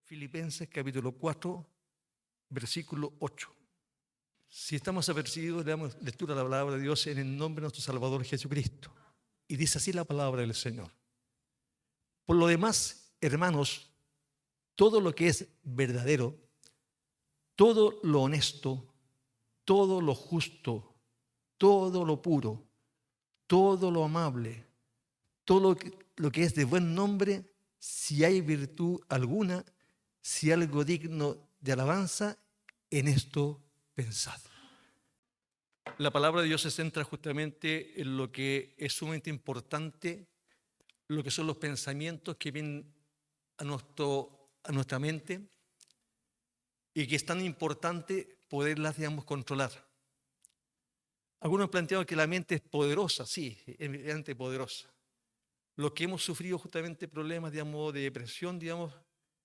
Filipenses capítulo 4, versículo 8. Si estamos apercibidos, le damos lectura a la palabra de Dios en el nombre de nuestro Salvador Jesucristo. Y dice así la palabra del Señor. Por lo demás, hermanos, todo lo que es verdadero, todo lo honesto, todo lo justo, todo lo puro, todo lo amable, todo lo que es de buen nombre, si hay virtud alguna, si algo digno de alabanza, en esto pensad. La palabra de Dios se centra justamente en lo que es sumamente importante, lo que son los pensamientos que vienen a nuestra mente y que es tan importante poderlas, controlar. Algunos han planteado que la mente es poderosa, sí, es evidentemente poderosa. Los que hemos sufrido justamente problemas, de depresión,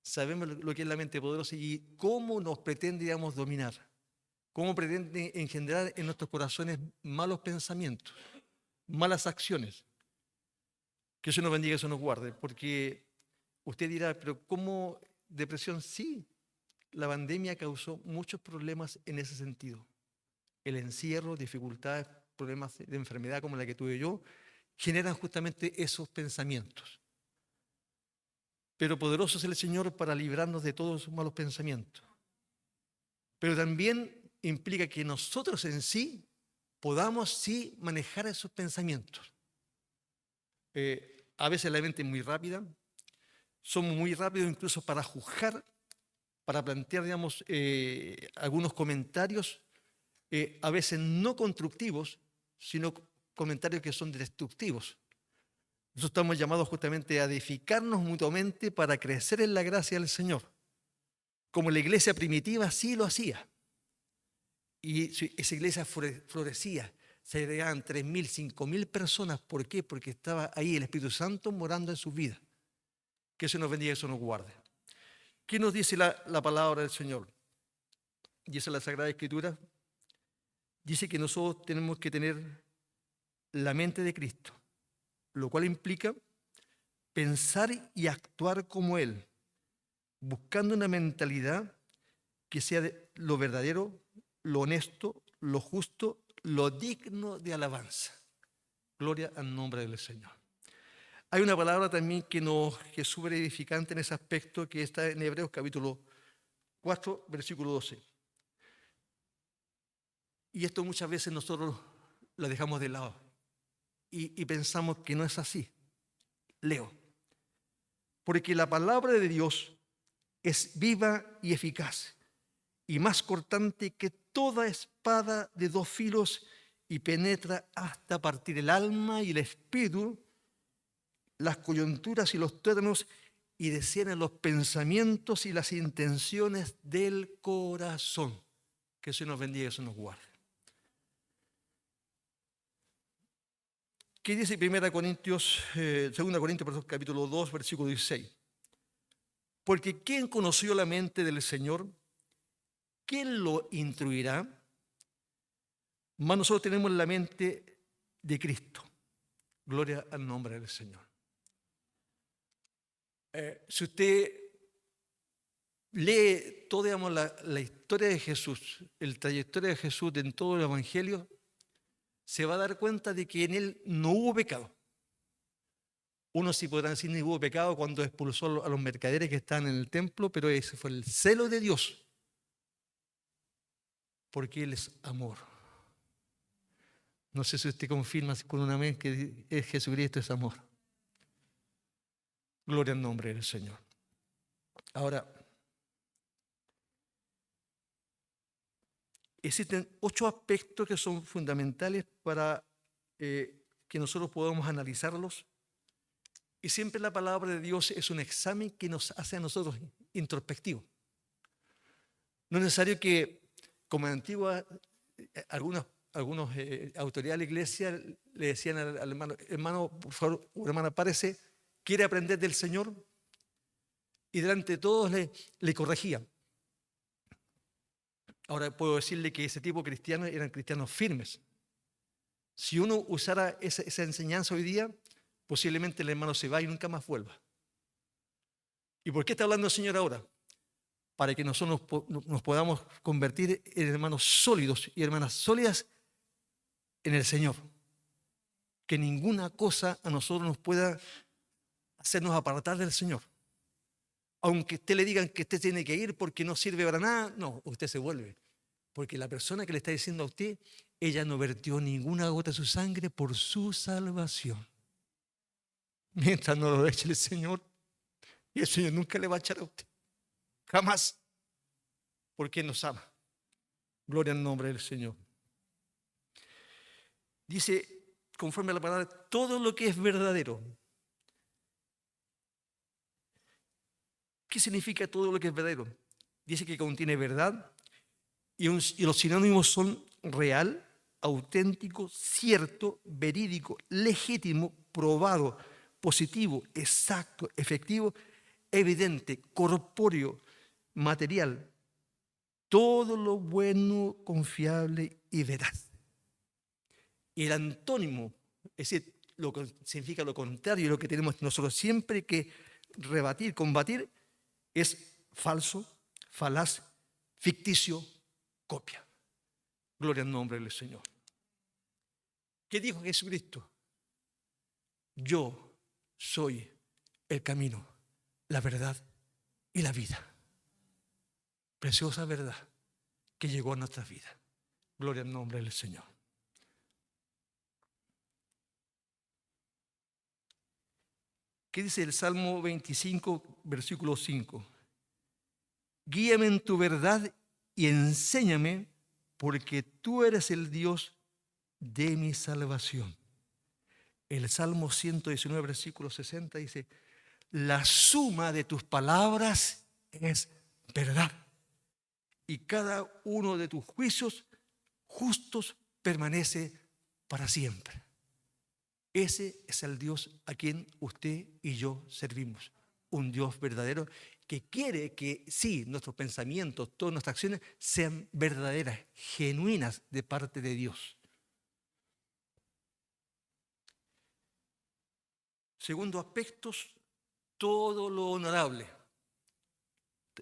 sabemos lo que es la mente poderosa y cómo nos pretende, dominar, cómo pretende engendrar en nuestros corazones malos pensamientos, malas acciones. Que eso nos bendiga, eso nos guarde, porque usted dirá, pero ¿cómo depresión? Sí, la pandemia causó muchos problemas en ese sentido. El encierro, dificultades, problemas de enfermedad como la que tuve yo, generan justamente esos pensamientos. Pero poderoso es el Señor para librarnos de todos esos malos pensamientos. Pero también implica que nosotros en sí podamos sí manejar esos pensamientos. A veces la mente es muy rápida, somos muy rápidos incluso para juzgar, para plantear, algunos comentarios, a veces no constructivos, sino comentarios que son destructivos. Nosotros estamos llamados justamente a edificarnos mutuamente para crecer en la gracia del Señor, como la iglesia primitiva sí lo hacía. Y esa iglesia florecía, se agregaban 3.000, 5.000 personas. ¿Por qué? Porque estaba ahí el Espíritu Santo morando en sus vidas. Que eso nos bendiga y eso nos guarde. ¿Qué nos dice la palabra del Señor? Dice la Sagrada Escritura, dice que nosotros tenemos que tener la mente de Cristo, lo cual implica pensar y actuar como Él, buscando una mentalidad que sea lo verdadero, lo honesto, lo justo, lo digno de alabanza. Gloria al nombre del Señor. Hay una palabra también que es súper edificante en ese aspecto, que está en Hebreos capítulo 4, versículo 12. Y esto muchas veces nosotros lo dejamos de lado y pensamos que no es así. Leo. Porque la palabra de Dios es viva y eficaz y más cortante que toda espada de dos filos y penetra hasta partir el alma y el espíritu, las coyunturas y los tuétanos, y discierne los pensamientos y las intenciones del corazón. Que eso nos bendiga y eso nos guarde. ¿Qué dice 2 Corintios, capítulo 2, versículo 16? Porque ¿quién conoció la mente del Señor? ¿Quién lo instruirá? Mas nosotros tenemos la mente de Cristo. Gloria al nombre del Señor. Si usted lee toda la historia de Jesús, la trayectoria de Jesús en todo el Evangelio, se va a dar cuenta de que en Él no hubo pecado. Uno sí podrá decir que hubo pecado cuando expulsó a los mercaderes que estaban en el templo, pero ese fue el celo de Dios, porque Él es amor. No sé si usted confirma con un amén que Jesucristo es amor. Gloria al nombre del Señor. Ahora, existen 8 aspectos que son fundamentales para que nosotros podamos analizarlos. Y siempre la palabra de Dios es un examen que nos hace a nosotros introspectivos. No es necesario que, como en antigua, algunos autoridades de la iglesia le decían al hermano, por favor, hermana, párese, quiere aprender del Señor, y delante de todos le corregían. Ahora puedo decirle que ese tipo de cristianos eran cristianos firmes. Si uno usara esa enseñanza hoy día, posiblemente el hermano se va y nunca más vuelva. ¿Y por qué está hablando el Señor ahora? para que nosotros nos podamos convertir en hermanos sólidos y hermanas sólidas en el Señor. Que ninguna cosa a nosotros nos pueda hacernos apartar del Señor. Aunque usted le digan que usted tiene que ir porque no sirve para nada, no, usted se vuelve. Porque la persona que le está diciendo a usted, ella no vertió ninguna gota de su sangre por su salvación. Mientras no lo eche el Señor, y el Señor nunca le va a echar a usted. Jamás. Porque Él nos ama. Gloria al nombre del Señor. Dice, conforme a la palabra, todo lo que es verdadero. ¿Qué significa todo lo que es verdadero? Dice que contiene verdad y los sinónimos son real, auténtico, cierto, verídico, legítimo, probado, positivo, exacto, efectivo, evidente, corpóreo, material. Todo lo bueno, confiable y veraz. Y el antónimo, es decir, lo que significa lo contrario, lo que tenemos nosotros siempre que rebatir, combatir, es falso, falaz, ficticio, copia. Gloria al nombre del Señor. ¿Qué dijo Jesucristo? Yo soy el camino, la verdad y la vida. Preciosa verdad que llegó a nuestras vidas. Gloria al nombre del Señor. ¿Qué dice el Salmo 25, versículo 5? Guíame en tu verdad y enséñame, porque tú eres el Dios de mi salvación. El Salmo 119, versículo 60 dice, la suma de tus palabras es verdad, y cada uno de tus juicios justos permanece para siempre. Ese es el Dios a quien usted y yo servimos. Un Dios verdadero que quiere que sí, nuestros pensamientos, todas nuestras acciones sean verdaderas, genuinas de parte de Dios. Segundo aspecto, todo lo honorable.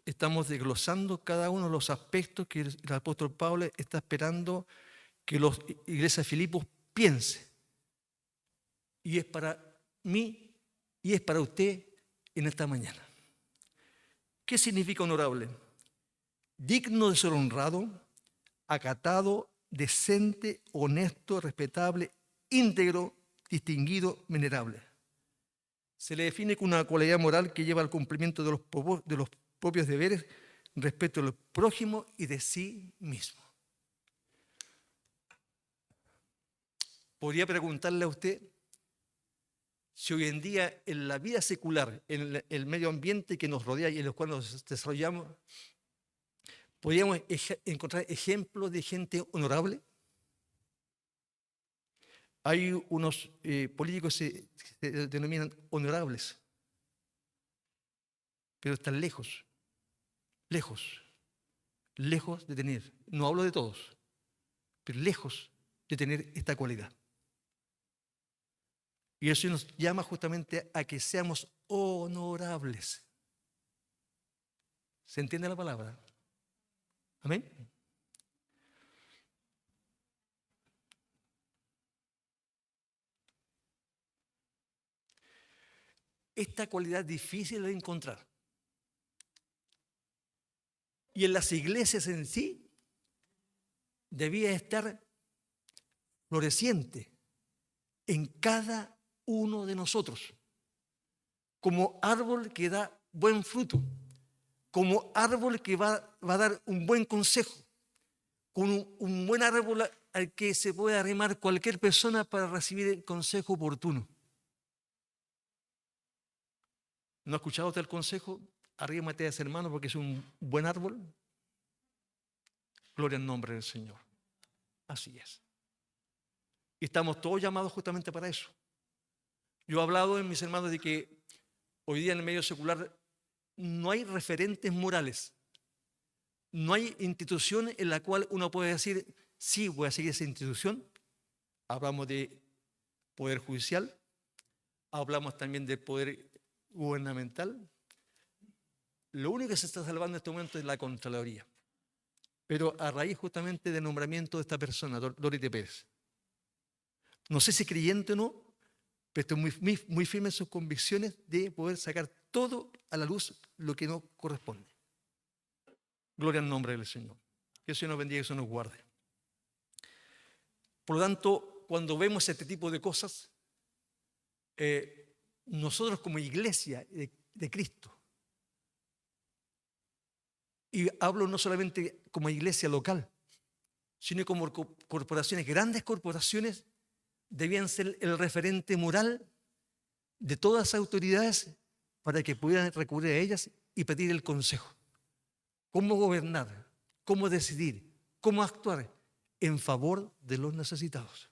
Estamos desglosando cada uno de los aspectos que el apóstol Pablo está esperando que la iglesia de Filipos piense. Y es para mí y es para usted en esta mañana. ¿Qué significa honorable? Digno de ser honrado, acatado, decente, honesto, respetable, íntegro, distinguido, venerable. Se le define como una cualidad moral que lleva al cumplimiento de los propios deberes respecto al prójimo y de sí mismo. Podría preguntarle a usted si hoy en día en la vida secular, en el medio ambiente que nos rodea y en el cual nos desarrollamos, podríamos encontrar ejemplos de gente honorable. Hay unos políticos que se denominan honorables, pero están lejos de tener, no hablo de todos, pero lejos de tener esta cualidad. Y eso nos llama justamente a que seamos honorables. ¿Se entiende la palabra? Amén. Esta cualidad es difícil de encontrar. Y en las iglesias en sí debía estar floreciente en cada uno de nosotros, como árbol que da buen fruto, como árbol que va a dar un buen consejo, con un buen árbol al que se puede arrimar cualquier persona para recibir el consejo oportuno. ¿No ha escuchado usted el consejo? Arrímate a ese hermano porque es un buen árbol. Gloria al nombre del Señor. Así es. Y estamos todos llamados justamente para eso. Yo he hablado en mis hermanos de que hoy día en el medio secular no hay referentes morales. No hay institución en la cual uno puede decir, sí, voy a seguir esa institución. Hablamos de poder judicial, hablamos también del poder gubernamental, Lo único que se está salvando en este momento es la Contraloría. Pero a raíz justamente del nombramiento de esta persona, Dorothy Pérez. No sé si creyente o no, pero estoy muy firme en sus convicciones de poder sacar todo a la luz lo que no corresponde. Gloria al nombre del Señor. Que el Señor nos bendiga y que el Señor nos guarde. Por lo tanto, cuando vemos este tipo de cosas, nosotros como iglesia de Cristo, y hablo no solamente como iglesia local, sino como corporaciones, grandes corporaciones, debían ser el referente moral de todas las autoridades para que pudieran recurrir a ellas y pedir el consejo. Cómo gobernar, cómo decidir, cómo actuar en favor de los necesitados.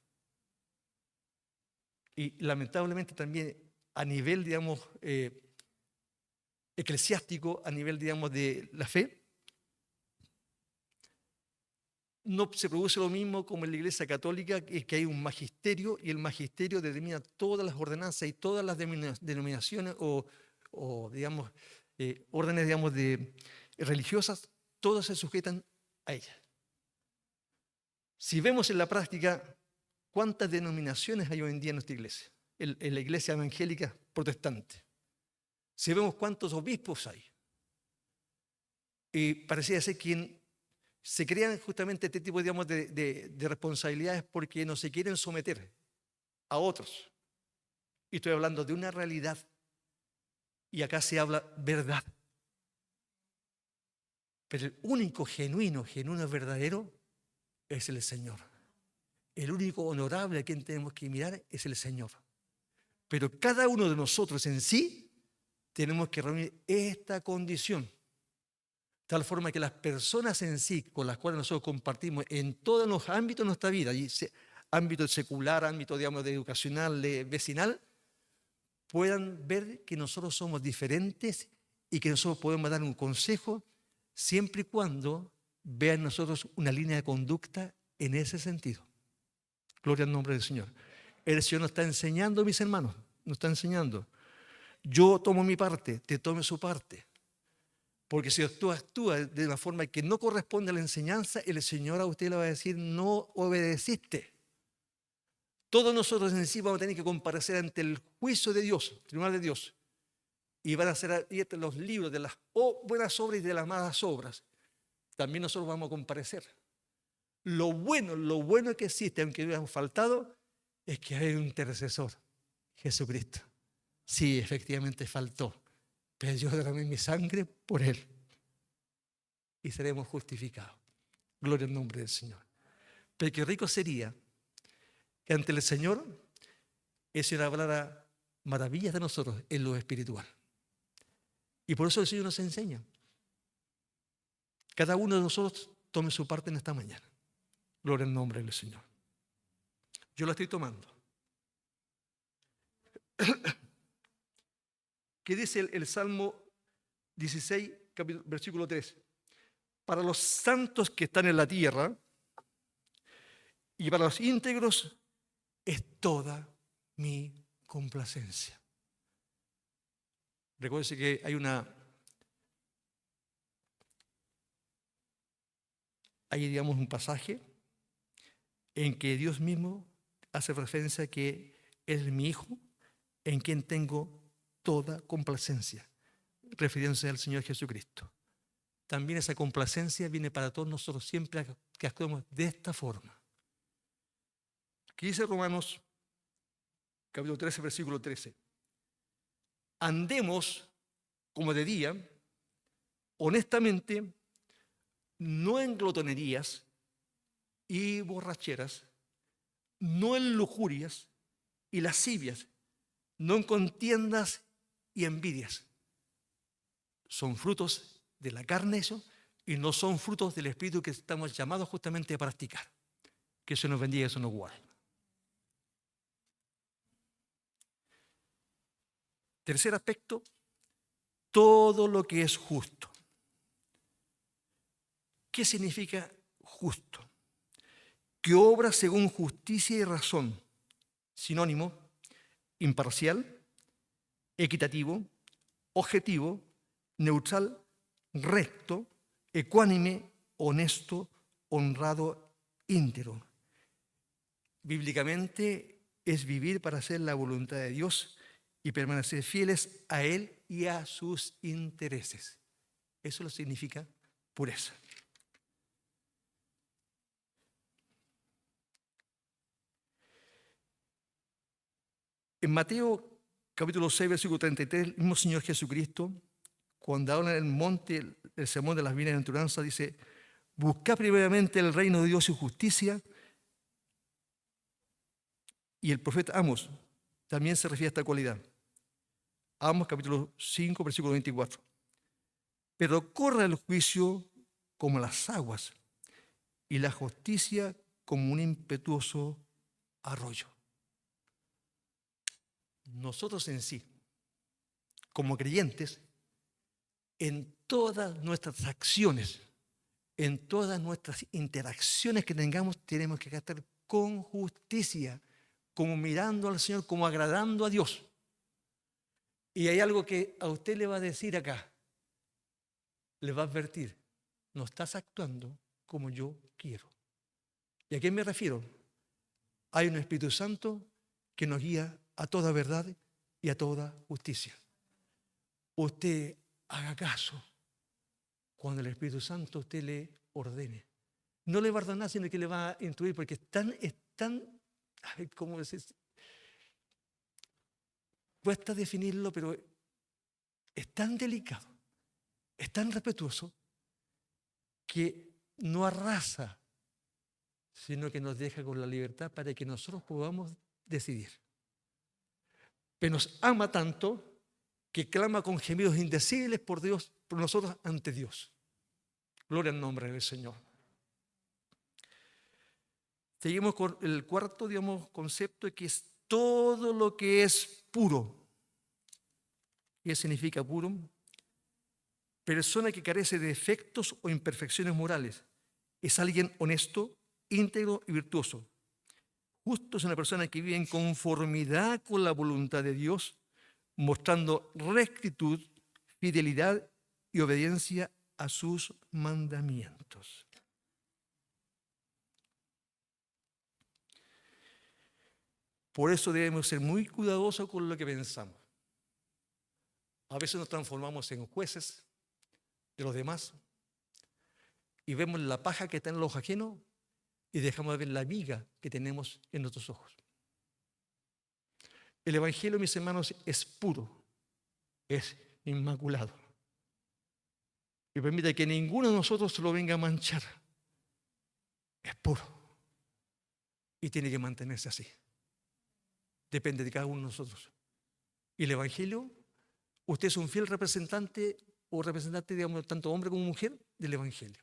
Y lamentablemente también a nivel, digamos, eclesiástico, a nivel, digamos, de la fe, no se produce lo mismo como en la Iglesia Católica, que es que hay un magisterio y el magisterio determina todas las ordenanzas y todas las denominaciones o digamos, órdenes, digamos, religiosas, todas se sujetan a ella. Si vemos en la práctica cuántas denominaciones hay hoy en día en nuestra iglesia, en la iglesia evangélica protestante, si vemos cuántos obispos hay, y parecía ser quien se crean justamente este tipo, digamos, de responsabilidades porque no se quieren someter a otros. Y estoy hablando de una realidad. Y acá se habla verdad. Pero el único genuino, verdadero, es el Señor. El único honorable a quien tenemos que mirar es el Señor. Pero cada uno de nosotros en sí tenemos que reunir esta condición. Tal forma que las personas en sí con las cuales nosotros compartimos en todos los ámbitos de nuestra vida, ámbito secular, ámbito, digamos, de educacional, vecinal, puedan ver que nosotros somos diferentes y que nosotros podemos dar un consejo siempre y cuando vean nosotros una línea de conducta en ese sentido. Gloria al nombre del Señor. El Señor nos está enseñando, mis hermanos, nos está enseñando. Yo tomo mi parte, te tome su parte. Porque si tú actúas de una forma que no corresponde a la enseñanza, el Señor a usted le va a decir, no obedeciste. Todos nosotros en sí vamos a tener que comparecer ante el juicio de Dios, el tribunal de Dios. Y van a ser abiertos los libros de las buenas obras y de las malas obras. También nosotros vamos a comparecer. Lo bueno que existe, aunque hayamos faltado, es que hay un intercesor, Jesucristo. Sí, efectivamente faltó. Pero yo derramé mi sangre por él y seremos justificados. Gloria al nombre del Señor. Pero qué rico sería que ante el Señor el Señor hablara maravillas de nosotros en lo espiritual. Y por eso el Señor nos enseña. Cada uno de nosotros tome su parte en esta mañana. Gloria al nombre del Señor. Yo la estoy tomando. ¿Qué dice el Salmo 16, versículo 3? Para los santos que están en la tierra y para los íntegros es toda mi complacencia. Recuérdense que hay digamos un pasaje en que Dios mismo hace referencia a que Él es mi Hijo en quien tengo toda complacencia, refiriéndose al Señor Jesucristo. También esa complacencia viene para todos nosotros siempre que actuemos de esta forma. ¿Qué dice Romanos capítulo 13, versículo 13? Andemos como de día, honestamente, no en glotonerías y borracheras, no en lujurias y lascivias, no en contiendas y envidias. Son frutos de la carne eso y no son frutos del Espíritu que estamos llamados justamente a practicar. Que eso nos bendiga y eso nos guarde. Tercer aspecto, todo lo que es justo. ¿Qué significa justo? Que obra según justicia y razón, sinónimo, imparcial, equitativo, objetivo, neutral, recto, ecuánime, honesto, honrado, íntegro. Bíblicamente es vivir para hacer la voluntad de Dios y permanecer fieles a Él y a sus intereses. Eso lo significa pureza. En Mateo capítulo 6, versículo 33, el mismo Señor Jesucristo, cuando habla en el monte, el sermón de las bienaventuranzas, dice: buscad primeramente el reino de Dios y justicia. Y el profeta Amos también se refiere a esta cualidad. Amos capítulo 5, versículo 24. Pero corre el juicio como las aguas y la justicia como un impetuoso arroyo. Nosotros en sí, como creyentes, en todas nuestras acciones, en todas nuestras interacciones que tengamos, tenemos que estar con justicia, como mirando al Señor, como agradando a Dios. Y hay algo que a usted le va a decir acá, le va a advertir: no estás actuando como yo quiero. ¿Y a qué me refiero? Hay un Espíritu Santo que nos guía a toda verdad y a toda justicia. Usted haga caso cuando el Espíritu Santo usted le ordene. No le va a ordenar, sino que le va a instruir, porque es tan, ¿cómo decir? Cuesta definirlo, pero es tan delicado, es tan respetuoso, que no arrasa, sino que nos deja con la libertad para que nosotros podamos decidir. Pero nos ama tanto que clama con gemidos indecibles por Dios, por nosotros ante Dios. Gloria al nombre del Señor. Seguimos con el cuarto, concepto, que es todo lo que es puro. ¿Qué significa puro? Persona que carece de defectos o imperfecciones morales. Es alguien honesto, íntegro y virtuoso. Justo es una persona que vive en conformidad con la voluntad de Dios, mostrando rectitud, fidelidad y obediencia a sus mandamientos. Por eso debemos ser muy cuidadosos con lo que pensamos. A veces nos transformamos en jueces de los demás y vemos la paja que está en los ojos ajenos y dejamos de ver la viga que tenemos en nuestros ojos. El Evangelio, mis hermanos, es puro, es inmaculado. Y permite que ninguno de nosotros se lo venga a manchar. Es puro. Y tiene que mantenerse así. Depende de cada uno de nosotros. Y el Evangelio, usted es un fiel representante o representante, digamos, tanto hombre como mujer, del Evangelio.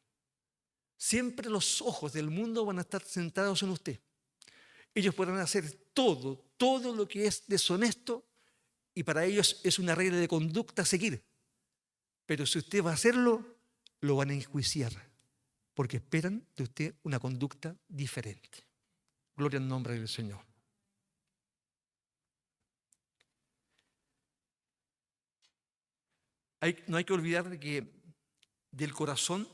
Siempre los ojos del mundo van a estar centrados en usted. Ellos podrán hacer todo lo que es deshonesto, y para ellos es una regla de conducta a seguir. Pero si usted va a hacerlo, lo van a enjuiciar, porque esperan de usted una conducta diferente. Gloria al nombre del Señor. No hay que olvidar de que del corazón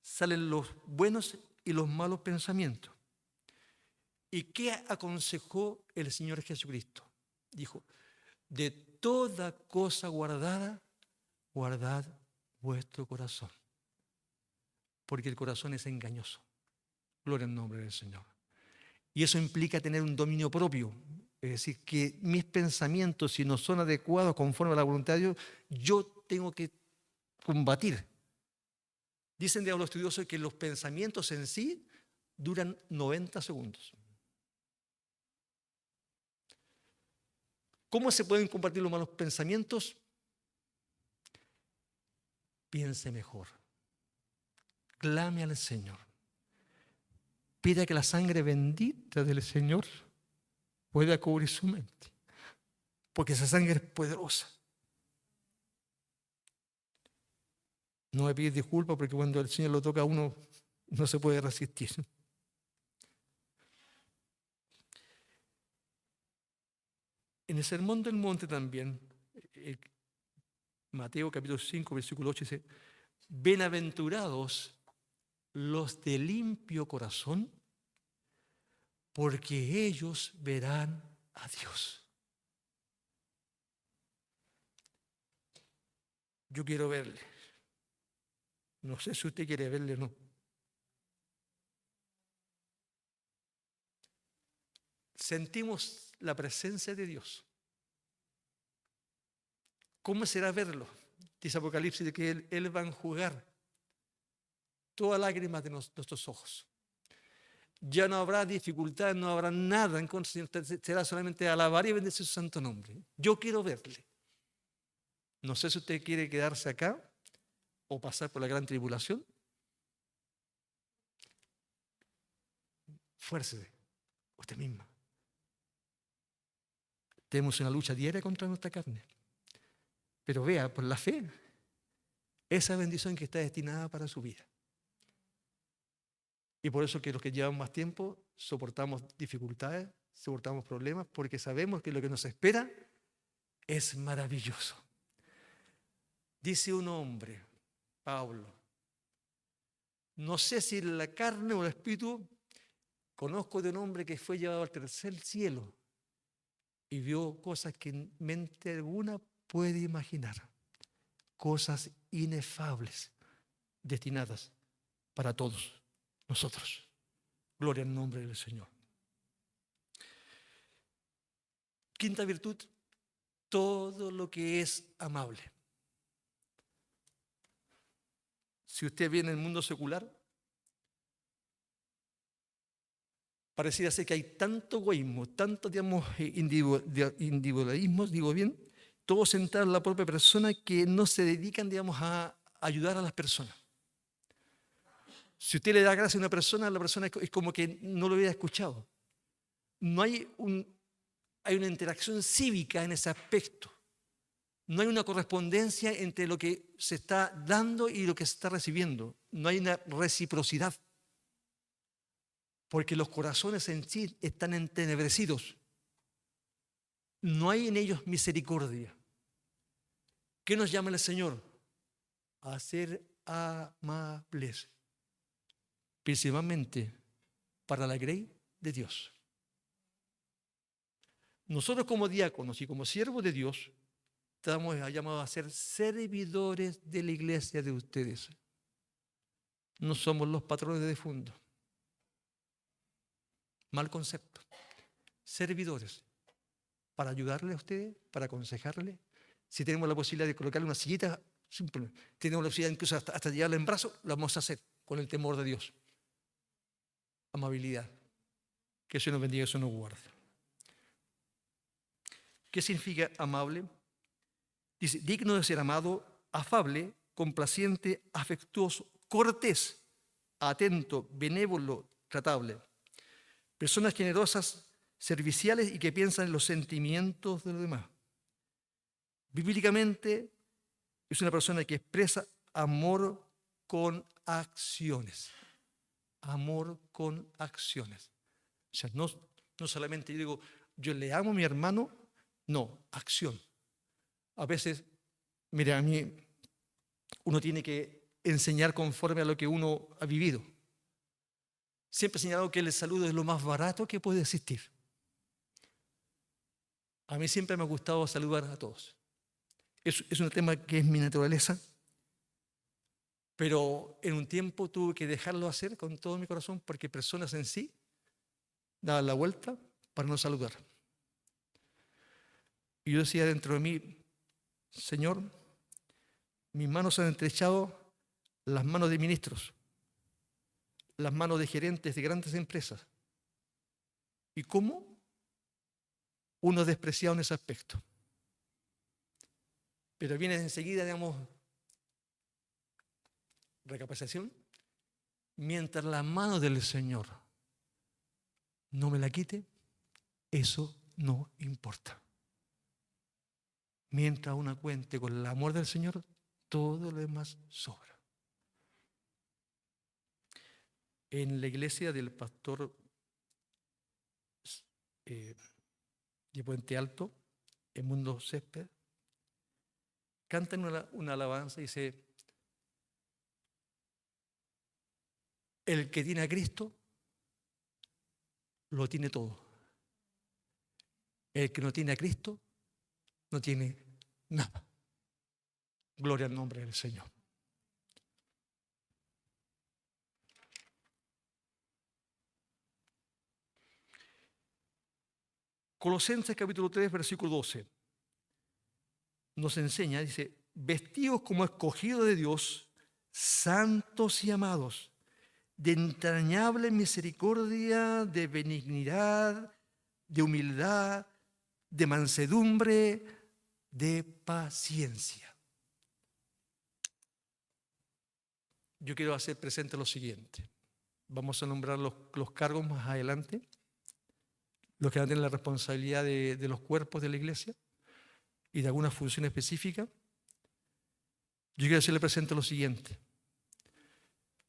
salen los buenos y los malos pensamientos. ¿Y qué aconsejó el Señor Jesucristo? Dijo: de toda cosa guardada, guardad vuestro corazón, porque el corazón es engañoso. Gloria al nombre del Señor. Y eso implica tener un dominio propio. Es decir, que mis pensamientos, si no son adecuados conforme a la voluntad de Dios, yo tengo que combatir. Dicen los estudiosos que los pensamientos en sí duran 90 segundos. ¿Cómo se pueden combatir los malos pensamientos? Piense mejor. Clame al Señor. Pida que la sangre bendita del Señor pueda cubrir su mente, porque esa sangre es poderosa. No me pides disculpas, porque cuando el Señor lo toca a uno no se puede resistir. En el Sermón del Monte también, Mateo capítulo 5, versículo 8 dice, bienaventurados los de limpio corazón, porque ellos verán a Dios. Yo quiero verle. No sé si usted quiere verle o no. Sentimos la presencia de Dios. ¿Cómo será verlo? Dice Apocalipsis de que Él va a enjugar toda lágrima de nuestros ojos. Ya no habrá dificultad, no habrá nada en contra, será solamente alabar y bendecir su santo nombre. Yo quiero verle. No sé si usted quiere quedarse acá o pasar por la gran tribulación. Fuércese, usted misma. Tenemos una lucha diaria contra nuestra carne. Pero vea, por la fe, esa bendición que está destinada para su vida. Y por eso que los que llevan más tiempo soportamos dificultades, soportamos problemas, porque sabemos que lo que nos espera es maravilloso. Dice un hombre, Pablo, no sé si en la carne o el espíritu, conozco de un hombre que fue llevado al tercer cielo y vio cosas que mente alguna puede imaginar, cosas inefables destinadas para todos nosotros. Gloria al nombre del Señor. Quinta virtud, todo lo que es amable. Si usted viene en el mundo secular, pareciera ser que hay tanto egoísmo, tanto, digamos, individualismo, digo bien, todo centrado en la propia persona, que no se dedican, digamos, a ayudar a las personas. Si usted le da gracia a una persona, la persona es como que no lo hubiera escuchado. No hay una interacción cívica en ese aspecto. No hay una correspondencia entre lo que se está dando y lo que se está recibiendo. No hay una reciprocidad. Porque los corazones en sí están entenebrecidos. No hay en ellos misericordia. ¿Qué nos llama el Señor? A ser amables. Principalmente para la grey de Dios. Nosotros como diáconos y como siervos de Dios estamos llamados a ser servidores de la iglesia de ustedes. No somos los patrones de fondo. Mal concepto. Servidores. Para ayudarle a ustedes, para aconsejarle. Si tenemos la posibilidad de colocarle una sillita, simplemente. Tenemos la posibilidad incluso hasta llevarla en brazos, lo vamos a hacer con el temor de Dios. Amabilidad. Que Dios nos bendiga, eso nos guarde. ¿Qué significa amable? Dice, digno de ser amado, afable, complaciente, afectuoso, cortés, atento, benévolo, tratable. Personas generosas, serviciales y que piensan en los sentimientos de los demás. Bíblicamente es una persona que expresa amor con acciones. Amor con acciones. O sea, no solamente yo digo, yo le amo a mi hermano, no, acción. A veces, mire, a mí uno tiene que enseñar conforme a lo que uno ha vivido. Siempre he señalado que el saludo es lo más barato que puede existir. A mí siempre me ha gustado saludar a todos. Es un tema que es mi naturaleza, pero en un tiempo tuve que dejarlo hacer con todo mi corazón porque personas en sí daban la vuelta para no saludar. Y yo decía dentro de mí, Señor, mis manos han estrechado las manos de ministros, las manos de gerentes de grandes empresas. ¿Y cómo uno es despreciado en ese aspecto? Pero viene enseguida, digamos, recapacitación. Mientras la mano del Señor no me la quite, eso no importa. Mientras uno cuente con el amor del Señor, todo lo demás sobra. En la iglesia del pastor de Puente Alto, Edmundo Césped, cantan una alabanza y dice, el que tiene a Cristo lo tiene todo. El que no tiene a Cristo no tiene nada. Gloria al nombre del Señor. Colosenses capítulo 3, versículo 12. Nos enseña, dice, vestidos como escogidos de Dios, santos y amados, de entrañable misericordia, de benignidad, de humildad, de mansedumbre, de paciencia. Yo quiero hacer presente lo siguiente. Vamos a nombrar los cargos más adelante, los que van a tener la responsabilidad de los cuerpos de la iglesia y de alguna función específica. Yo quiero hacerle presente lo siguiente.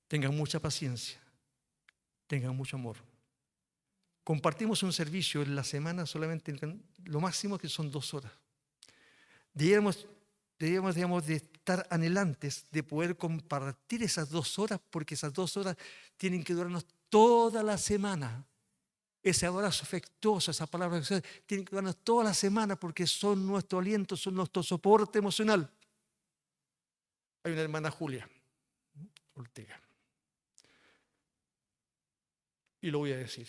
Tengan mucha paciencia, tengan mucho amor. Compartimos un servicio en la semana solamente, lo máximo que son 2 horas. Debíamos, digamos, de estar anhelantes de poder compartir esas 2 horas, porque esas 2 horas tienen que durarnos toda la semana. Ese abrazo afectuoso, esa palabra tienen que durarnos toda la semana porque son nuestro aliento, son nuestro soporte emocional. Hay una hermana Julia Ortega. Y lo voy a decir.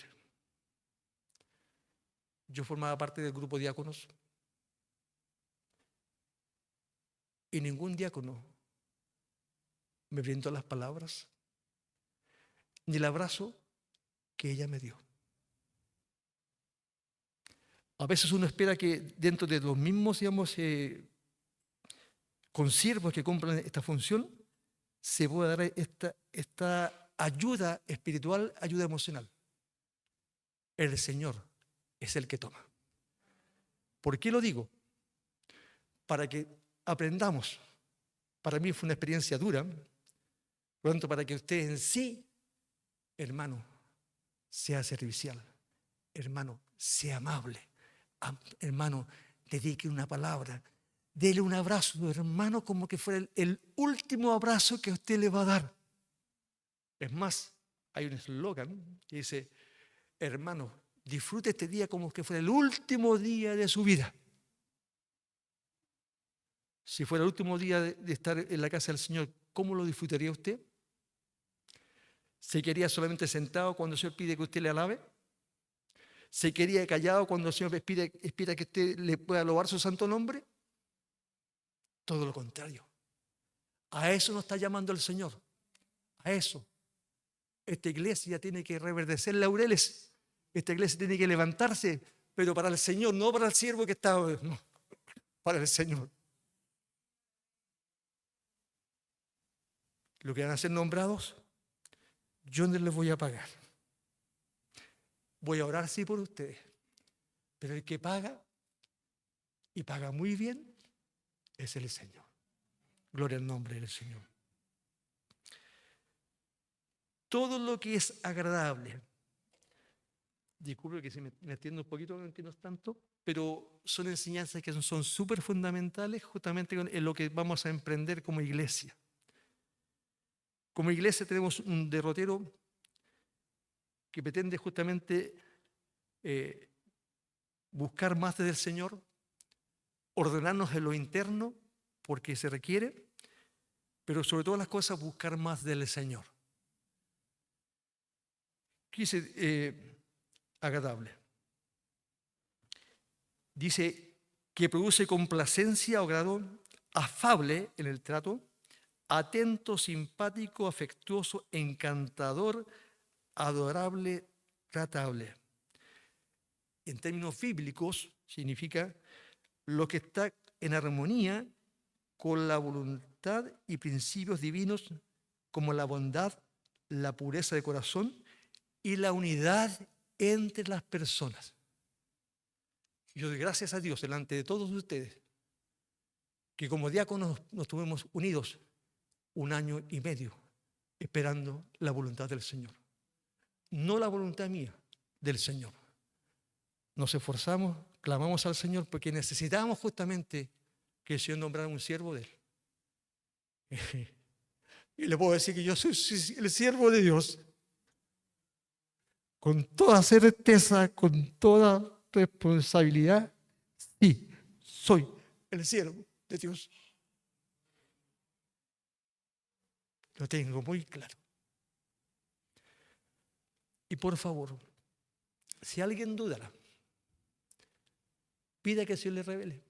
Yo formaba parte del grupo de diáconos y ningún diácono me brindó las palabras ni el abrazo que ella me dio. A veces uno espera que dentro de los mismos, digamos, consiervos que compran esta función, se pueda dar esta ayuda espiritual, ayuda emocional. El Señor es el que toma. ¿Por qué lo digo? Para que aprendamos. Para mí fue una experiencia dura. Por lo tanto, para que usted en sí, hermano, sea servicial. Hermano, sea amable. Hermano, dedique una palabra. Dele un abrazo a su hermano como que fuera el último abrazo que usted le va a dar. Es más, hay un eslogan que dice, hermano, disfrute este día como que fuera el último día de su vida. Si fuera el último día de estar en la casa del Señor, ¿cómo lo disfrutaría usted? ¿Se quedaría solamente sentado cuando el Señor pide que usted le alabe? ¿Se quedaría callado cuando el Señor espera que usted le pueda alabar su santo nombre? Todo lo contrario. A eso nos está llamando el Señor. A eso. Esta iglesia tiene que reverdecer laureles. Esta iglesia tiene que levantarse, pero para el Señor, no para el siervo que está, no, para el Señor. Lo que van a ser nombrados, yo no les voy a pagar. Voy a orar sí por ustedes, pero el que paga, y paga muy bien, es el Señor. Gloria al nombre del Señor. Todo lo que es agradable. Disculpe que si me entiendo un poquito, no entiendo tanto, pero son enseñanzas que son súper fundamentales justamente en lo que vamos a emprender como iglesia. Como iglesia tenemos un derrotero que pretende justamente buscar más desde el Señor, ordenarnos en lo interno porque se requiere, pero sobre todas las cosas buscar más del Señor. ¿Qué dice agradable? Dice que produce complacencia o grado, afable en el trato, atento, simpático, afectuoso, encantador, adorable, tratable. En términos bíblicos significa lo que está en armonía con la voluntad y principios divinos como la bondad, la pureza de corazón y la unidad entre las personas. Yo doy gracias a Dios delante de todos ustedes que como diáconos nos tuvimos unidos 1 año y medio esperando la voluntad del Señor. No la voluntad mía, del Señor. Nos esforzamos, clamamos al Señor porque necesitamos justamente que el Señor nombrara un siervo de Él. Y le puedo decir que yo soy el siervo de Dios. Con toda certeza, con toda responsabilidad, sí, soy el siervo de Dios. Lo tengo muy claro. Y por favor, si alguien dudara, pida que el Señor le revele.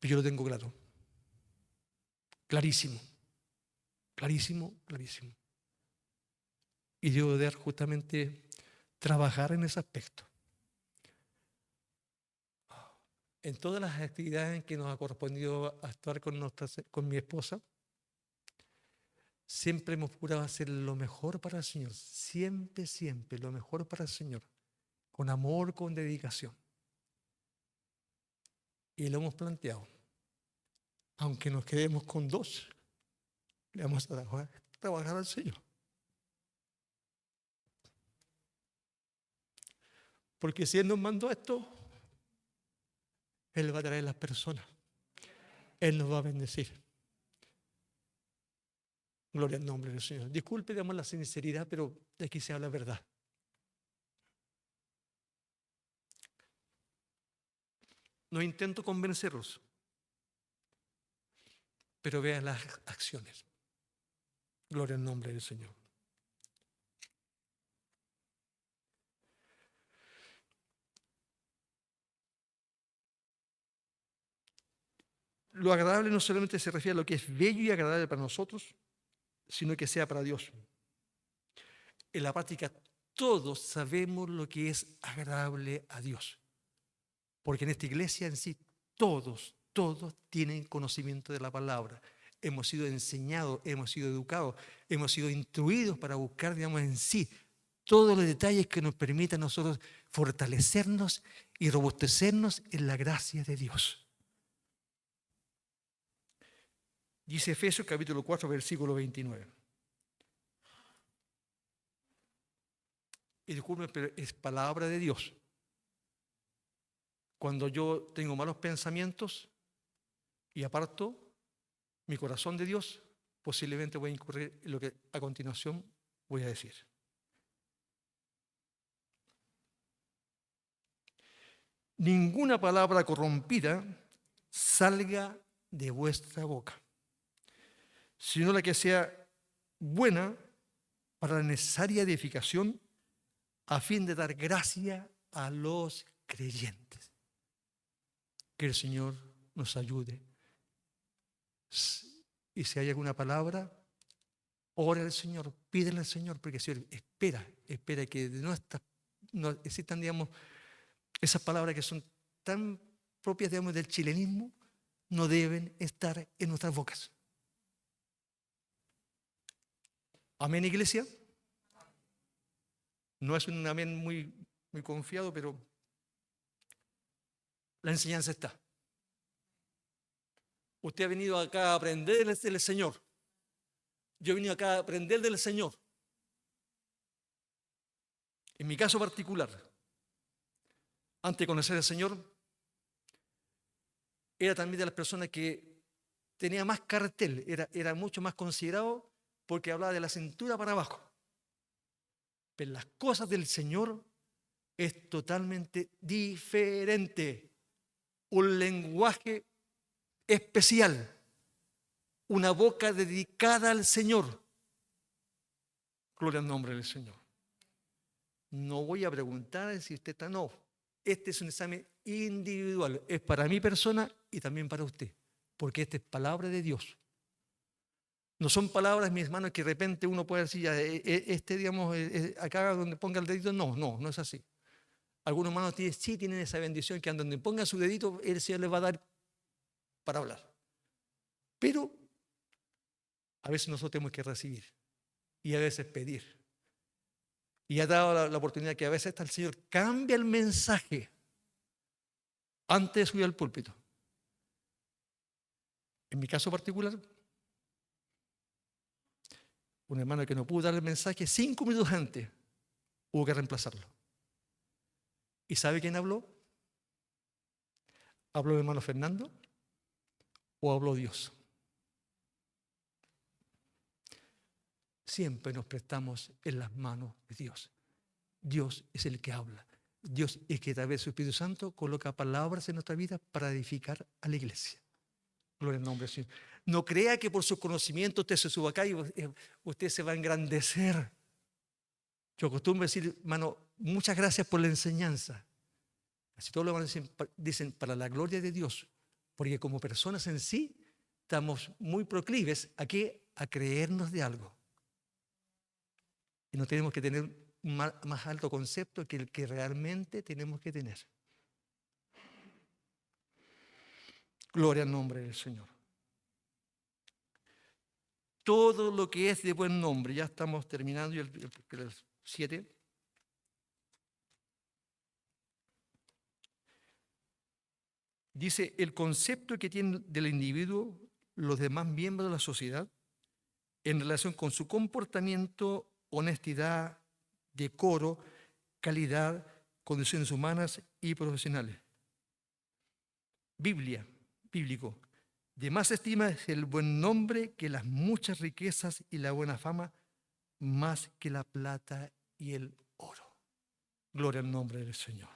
Pero yo lo tengo claro. Clarísimo. Clarísimo, clarísimo. Y debo de justamente trabajar en ese aspecto. En todas las actividades en que nos ha correspondido actuar con mi esposa, siempre hemos procurado hacer lo mejor para el Señor. Siempre, siempre lo mejor para el Señor. Con amor, con dedicación. Y lo hemos planteado. Aunque nos quedemos con 2, le vamos a trabajar al Señor. Porque si Él nos mandó esto, Él va a traer las personas. Él nos va a bendecir. Gloria al nombre del Señor. Disculpe, digamos, la sinceridad, pero de aquí se habla verdad. No intento convencerlos, pero vean las acciones. Gloria al nombre del Señor. Lo agradable no solamente se refiere a lo que es bello y agradable para nosotros, sino que sea para Dios. En la práctica, todos sabemos lo que es agradable a Dios. Porque en esta iglesia en sí, todos tienen conocimiento de la palabra. Hemos sido enseñados, hemos sido educados, hemos sido instruidos para buscar, digamos, en sí todos los detalles que nos permitan a nosotros fortalecernos y robustecernos en la gracia de Dios. Dice Efesios capítulo 4, versículo 29. Y disculpen, pero es palabra de Dios. Cuando yo tengo malos pensamientos y aparto mi corazón de Dios, posiblemente voy a incurrir en lo que a continuación voy a decir. Ninguna palabra corrompida salga de vuestra boca, sino la que sea buena para la necesaria edificación, a fin de dar gracia a los creyentes. Que el Señor nos ayude. Y si hay alguna palabra, ora al Señor, pídele al Señor, porque el Señor espera que no existan, digamos, esas palabras que son tan propias, digamos, del chilenismo, no deben estar en nuestras bocas. Amén, iglesia. No es un amén muy confiado, pero la enseñanza está. Usted ha venido acá a aprender del Señor. Yo he venido acá a aprender del Señor. En mi caso particular, antes de conocer al Señor, era también de las personas que tenía más cartel, era mucho más considerado porque hablaba de la cintura para abajo. Pero las cosas del Señor es totalmente diferente. Un lenguaje especial, una boca dedicada al Señor. Gloria al nombre del Señor. No voy a preguntar si usted está, no. Este es un examen individual, es para mi persona y también para usted, porque esta es palabra de Dios. No son palabras, mis hermanos, que de repente uno puede decir, digamos, acá donde ponga el dedito, no es así. Algunos hermanos sí tienen esa bendición que donde ponga su dedito, el Señor les va a dar para hablar. Pero a veces nosotros tenemos que recibir y a veces pedir. Y ha dado la oportunidad que a veces hasta el Señor cambia el mensaje antes de subir al púlpito. En mi caso particular, un hermano que no pudo dar el mensaje 5 minutos antes, hubo que reemplazarlo. ¿Y sabe quién habló? ¿Habló el hermano Fernando o habló Dios? Siempre nos prestamos en las manos de Dios. Dios es el que habla. Dios es el que a través de su Espíritu Santo coloca palabras en nuestra vida para edificar a la iglesia. Gloria al nombre del Señor. No crea que por su conocimiento usted se suba acá y usted se va a engrandecer. Yo acostumbro decir, hermano, muchas gracias por la enseñanza. Así todos los hermanos dicen, para la gloria de Dios, porque como personas en sí estamos muy proclives a creernos de algo. Y no tenemos que tener un más alto concepto que el que realmente tenemos que tener. Gloria al nombre del Señor. Todo lo que es de buen nombre, ya estamos terminando, y el 7. Dice, el concepto que tiene del individuo los demás miembros de la sociedad en relación con su comportamiento, honestidad, decoro, calidad, condiciones humanas y profesionales. Bíblico. De más estima es el buen nombre que las muchas riquezas y la buena fama, más que la plata y el oro. Gloria al nombre del Señor.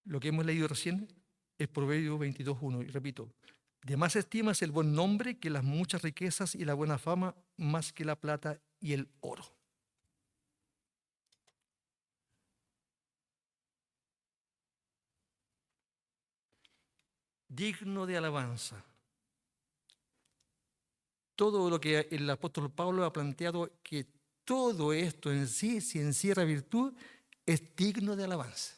Lo que hemos leído recién es Proverbios 22:1, y repito, de más estima es el buen nombre que las muchas riquezas y la buena fama, más que la plata y el oro. Digno de alabanza. Todo lo que el apóstol Pablo ha planteado, que todo esto en sí, si encierra virtud, es digno de alabanza.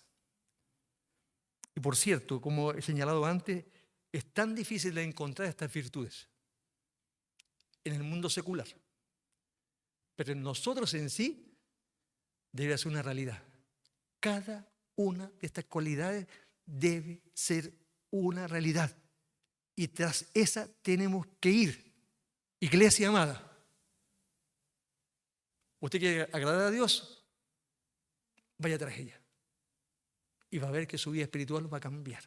Y por cierto, como he señalado antes, es tan difícil de encontrar estas virtudes en el mundo secular. Pero en nosotros en sí debe ser una realidad. Cada una de estas cualidades debe ser una realidad. Y tras esa tenemos que ir. Iglesia amada. ¿Usted quiere agradar a Dios? Vaya tras ella. Y va a ver que su vida espiritual va a cambiar.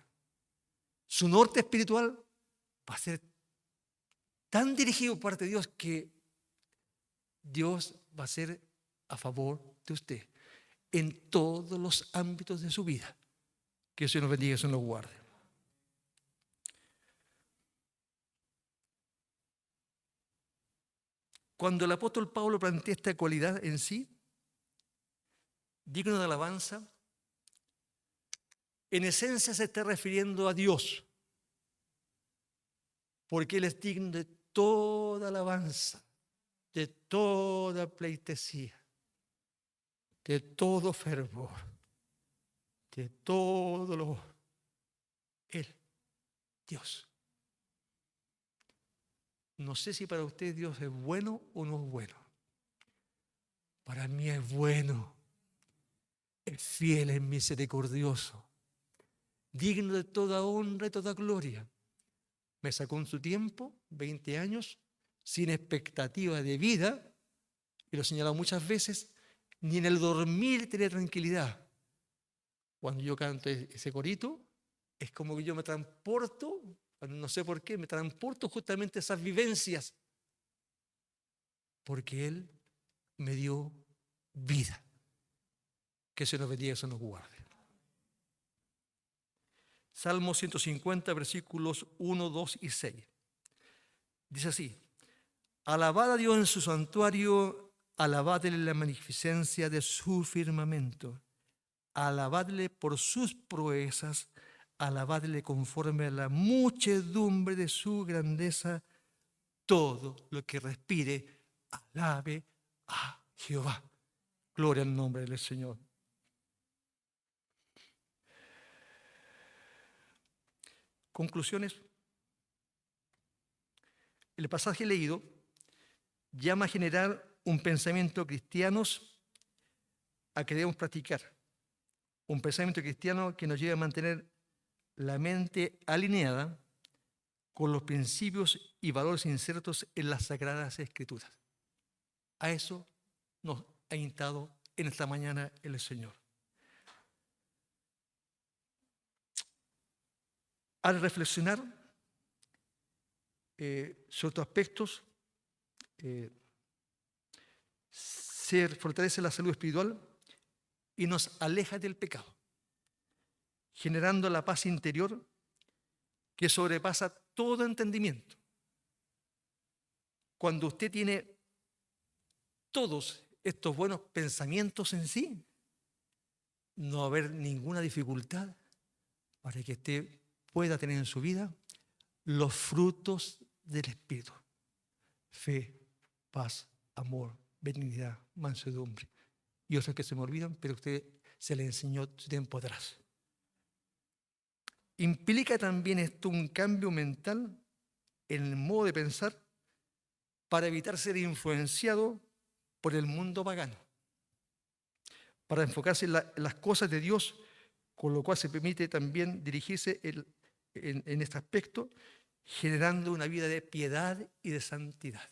Su norte espiritual va a ser tan dirigido por parte de Dios que Dios va a ser a favor de usted en todos los ámbitos de su vida. Que Dios nos bendiga y Dios nos guarde. Cuando el apóstol Pablo plantea esta cualidad en sí, digno de alabanza, en esencia se está refiriendo a Dios, porque Él es digno de toda alabanza, de toda pleitesía, de todo fervor, de todo lo... Él, Dios. No sé si para usted Dios es bueno o no es bueno. Para mí es bueno, es fiel, es misericordioso, digno de toda honra y toda gloria. Me sacó en su tiempo, 20 años, sin expectativa de vida, y lo he señalado muchas veces, ni en el dormir tenía tranquilidad. Cuando yo canto ese corito, es como que yo me transporto, no sé por qué, me transporto justamente a esas vivencias, porque Él me dio vida. Que se nos bendiga, se nos guarde. Salmo 150, versículos 1, 2 y 6. Dice así: alabad a Dios en su santuario, alabadle la magnificencia de su firmamento, alabadle por sus proezas, alabadle conforme a la muchedumbre de su grandeza. Todo lo que respire, alabe a Jehová. Gloria al nombre del Señor. Conclusiones. El pasaje leído llama a generar un pensamiento cristiano a que debemos practicar. Un pensamiento cristiano que nos lleve a mantener la mente alineada con los principios y valores insertos en las Sagradas Escrituras. A eso nos ha invitado en esta mañana el Señor. Al reflexionar sobre estos aspectos, se fortalece la salud espiritual y nos aleja del pecado, generando la paz interior que sobrepasa todo entendimiento. Cuando usted tiene todos estos buenos pensamientos en sí, no va a haber ninguna dificultad para que usted pueda tener en su vida los frutos del Espíritu: fe, paz, amor, benignidad, mansedumbre y otros que se me olvidan, pero usted se le enseñó tiempo atrás. Implica también esto un cambio mental en el modo de pensar para evitar ser influenciado por el mundo pagano, para enfocarse en las cosas de Dios, con lo cual se permite también dirigirse en este aspecto, generando una vida de piedad y de santidad.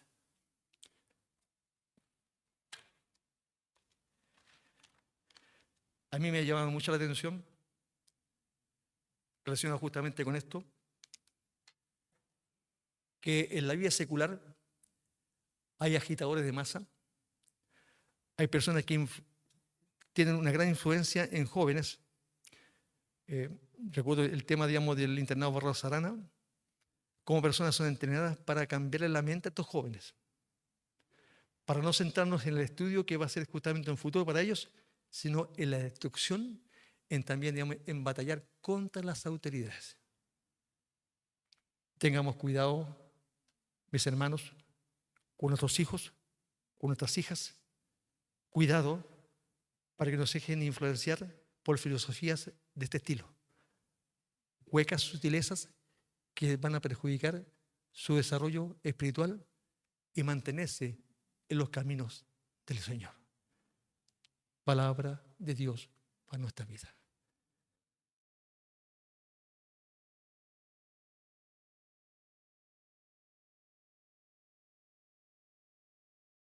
A mí me ha llamado mucho la atención, relacionado justamente con esto, que en la vida secular hay agitadores de masa, hay personas que tienen una gran influencia en jóvenes. Recuerdo el tema, digamos, del internado Barros Arana, cómo personas son entrenadas para cambiarle la mente a estos jóvenes, para no centrarnos en el estudio que va a ser justamente un futuro para ellos, sino en la destrucción, en también, digamos, en batallar contra las autoridades. Tengamos cuidado, mis hermanos, con nuestros hijos, con nuestras hijas. Cuidado para que no se dejen influenciar por filosofías de este estilo, huecas sutilezas que van a perjudicar su desarrollo espiritual y mantenerse en los caminos del Señor. Palabra de Dios para nuestra vida.